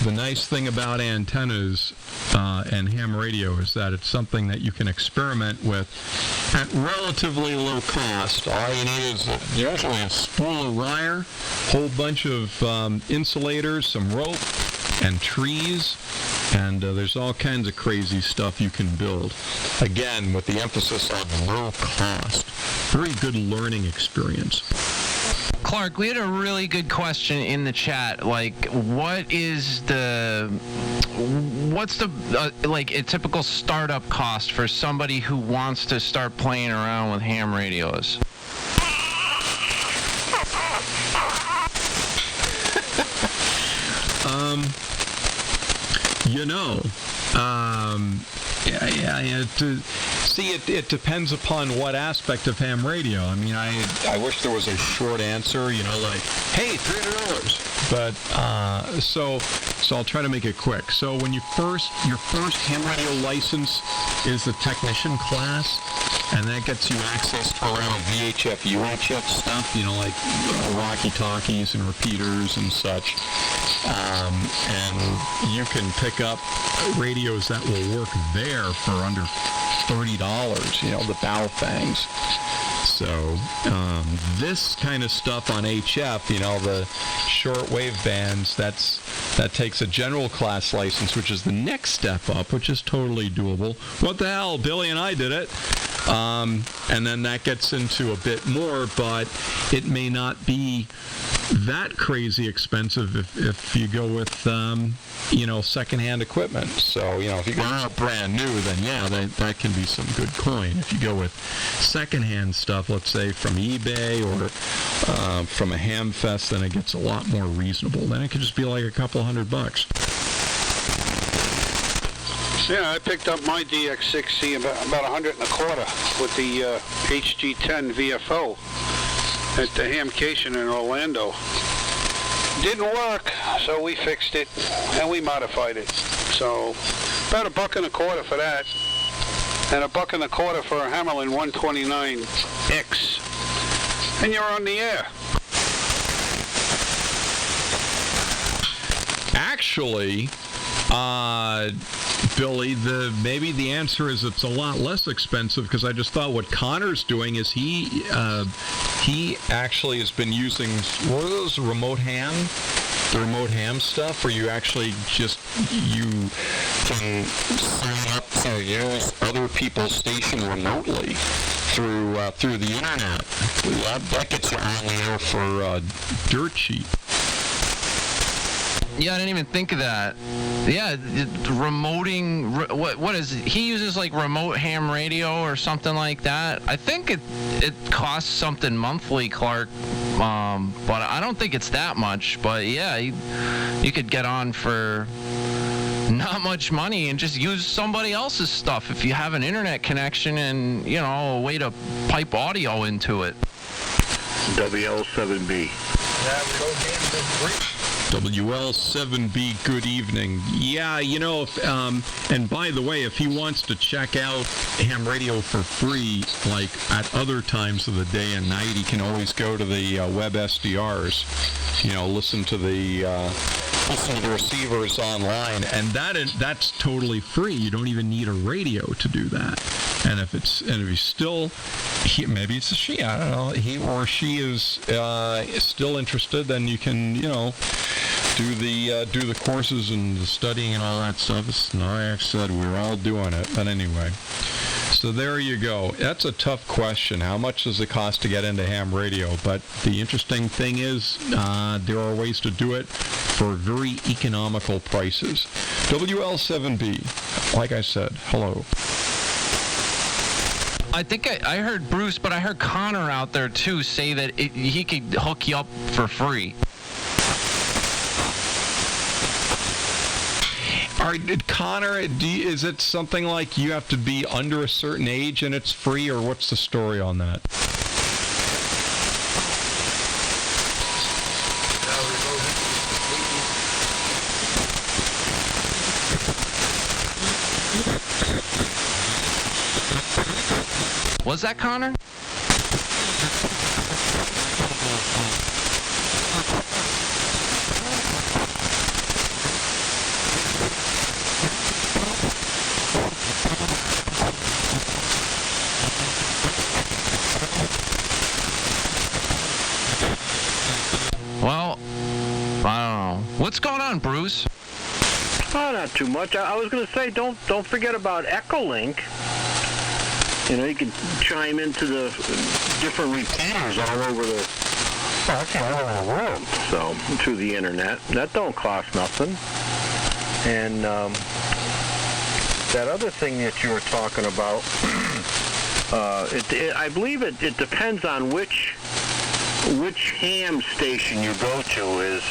the nice thing about antennas and ham radio is that it's something that you can experiment with at relatively low cost. All you need is usually a spool of wire, whole bunch of insulators, some rope, and trees, and there's all kinds of crazy stuff you can build. Again, with the emphasis on low cost. Very good learning experience. Clark, we had a really good question in the chat. Like, what's the like a typical startup cost for somebody who wants to start playing around with ham radios? It depends upon what aspect of ham radio. I mean, I wish there was a short answer, like, hey, $300. But, so I'll try to make it quick. So when your first ham radio license is the technician class, and that gets you access to around VHF, UHF stuff, like walkie-talkies and repeaters and such. And you can pick up radios that will work there for under $30, the Baofangs. So this kind of stuff on HF, the shortwave bands, that takes a general class license, which is the next step up, which is totally doable. What the hell? Billy and I did it. And then that gets into a bit more, but it may not be that crazy expensive if you go with secondhand equipment. So if you go out brand new, then that can be some good coin. If you go with secondhand stuff, let's say from eBay or from a ham fest, then it gets a lot more reasonable. Then it could just be like a couple $100. Yeah, I picked up my DX6C about $125 with the HG10 VFO at the Hamcation in Orlando. Didn't work, so we fixed it and we modified it. So about $125 for that, and $125 for a Hammerlin 129X, and you're on the air. Actually, Billy, maybe the answer is it's a lot less expensive, because I just thought what Connor's doing is he actually has been using, what are those, the remote ham stuff, where you actually you can sign up to use other people's station remotely through the internet. That gets you on the air for dirt cheap. Yeah, I didn't even think of that. Yeah, remoting. What is it? He uses like remote ham radio or something like that. I think it costs something monthly, Clark. But I don't think it's that much. But yeah, you could get on for not much money and just use somebody else's stuff if you have an internet connection and a way to pipe audio into it. WL7B. WL7B, good evening. Yeah, and by the way, if he wants to check out ham radio for free, like at other times of the day and night, he can always go to the web SDRs, listen to the receivers online, and that's totally free. You don't even need a radio to do that. And if he's still, maybe it's a she, I don't know, he or she is still interested, then you can, do the courses and the studying and all that stuff. Like I said, we're all doing it. But anyway, so there you go. That's a tough question. How much does it cost to get into ham radio? But the interesting thing is there are ways to do it for very economical prices. WL7B, like I said, hello. I think I heard Bruce, but I heard Connor out there too say that he could hook you up for free. Connor, is it something like you have to be under a certain age and it's free, or what's the story on that? Was that Connor? on, Bruce? Oh, not too much. I was going to say, don't forget about Echolink. You know, you can chime into the different repeaters all over the world. So, through the internet. That don't cost nothing. And that other thing that you were talking about, I believe it depends on which ham station you go to is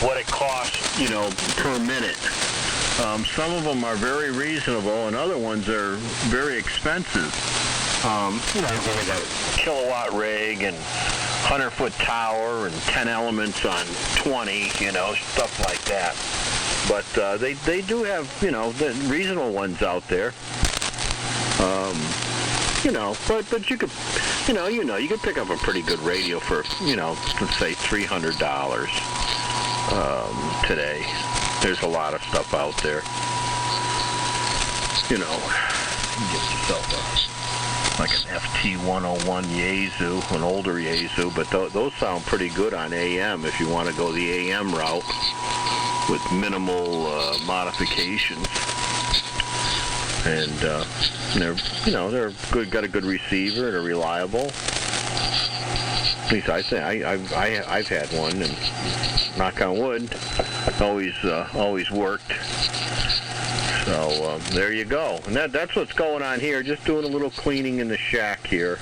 what it costs, you know, per minute. Some of them are very reasonable, and other ones are very expensive. You know, they got a kilowatt rig and 100-foot tower and 10 elements on 20, you know, stuff like that. But they do have, you know, the reasonable ones out there. You know, but you could, you could pick up a pretty good radio for, you know, let's say $300 today. There's a lot of stuff out there. You know, you get yourself like an FT101 Yaesu, an older Yaesu, but those sound pretty good on AM if you want to go the AM route with minimal modifications. And they're good, got a good receiver and are reliable. At least I say I've had one, and knock on wood, always worked. So there you go. And that's what's going on here. Just doing a little cleaning in the shack here.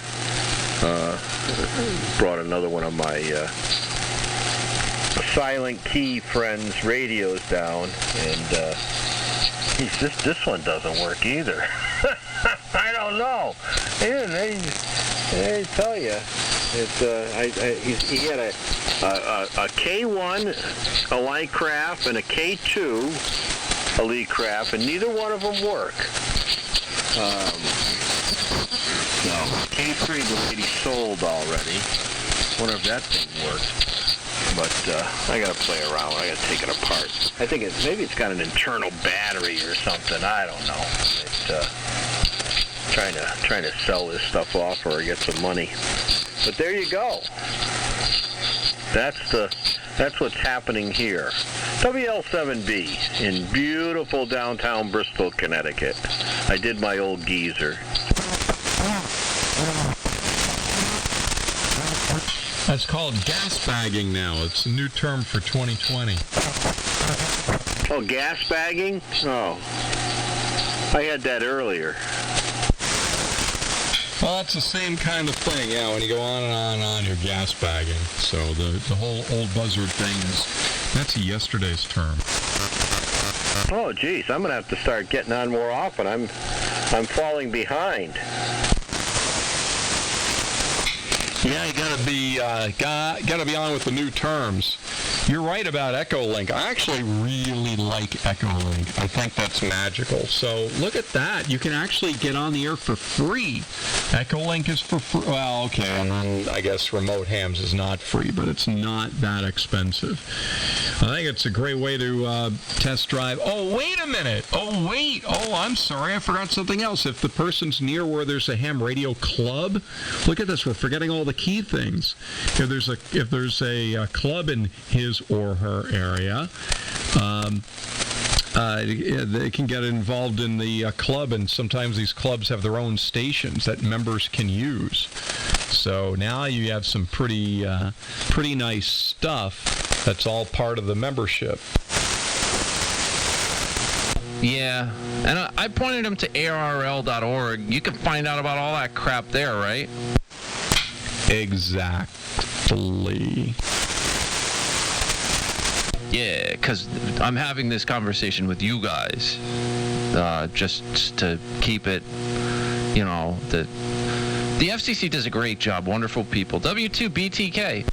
Brought another one of my Silent Key friends' radios down, and this one doesn't work either. I don't know. They tell you. He had a K1 Elite Craft and a K2 Elite Craft, and neither one of them work. No, K3 the lady sold already. Wonder if that thing worked. But I gotta play around. I gotta take it apart. I think maybe it's got an internal battery or something. I don't know. It's trying to sell this stuff off or get some money. But there you go. That's what's happening here. WL7B in beautiful downtown Bristol, Connecticut. I did my old geezer. That's called gas bagging now. It's a new term for 2020. Oh, gas bagging? Oh. I had that earlier. Well, that's the same kind of thing, yeah. When you go on and on and on, you're gas bagging. So the whole old buzzard thing that's a yesterday's term. Oh, geez, I'm gonna have to start getting on more often. I'm falling behind. Yeah, you gotta be on with the new terms. You're right about Echolink. I actually really like Echolink. I think that's magical. So look at that. You can actually get on the air for free. Echolink is for free. Well, okay, and then I guess remote hams is not free, but it's not that expensive. I think it's a great way to test drive. Oh, wait a minute. Oh, wait. Oh, I'm sorry. I forgot something else. If the person's near where there's a ham radio club, look at this. We're forgetting all the key things. If there's a club in his or her area, they can get involved in the club, and sometimes these clubs have their own stations that members can use. So now you have some pretty nice stuff that's all part of the membership. Yeah, and I pointed him to ARRL.org. You can find out about all that crap there, right? Exactly. Yeah, because I'm having this conversation with you guys, just to keep it, you know, the FCC does a great job, wonderful people. W2BTK.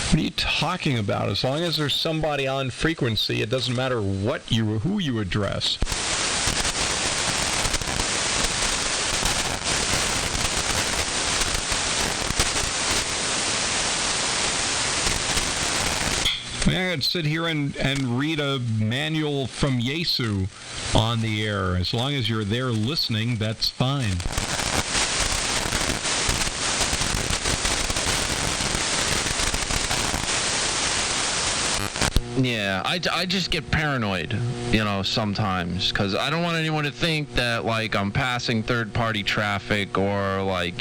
What are you talking about? As long as there's somebody on frequency, it doesn't matter who you address. I could sit here and read a manual from Yaesu on the air. As long as you're there listening, that's fine. Yeah, I just get paranoid, sometimes, because I don't want anyone to think that, like, I'm passing third-party traffic or, like,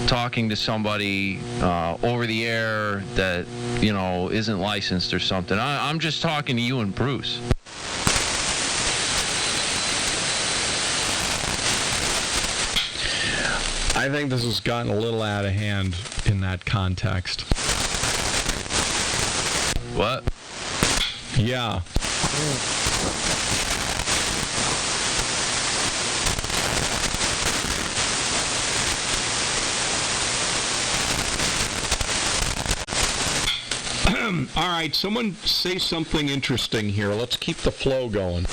talking to somebody over the air that, isn't licensed or something. I'm just talking to you and Bruce. I think this has gotten a little out of hand in that context. What? Yeah. All right, someone say something interesting here. Let's keep the flow going.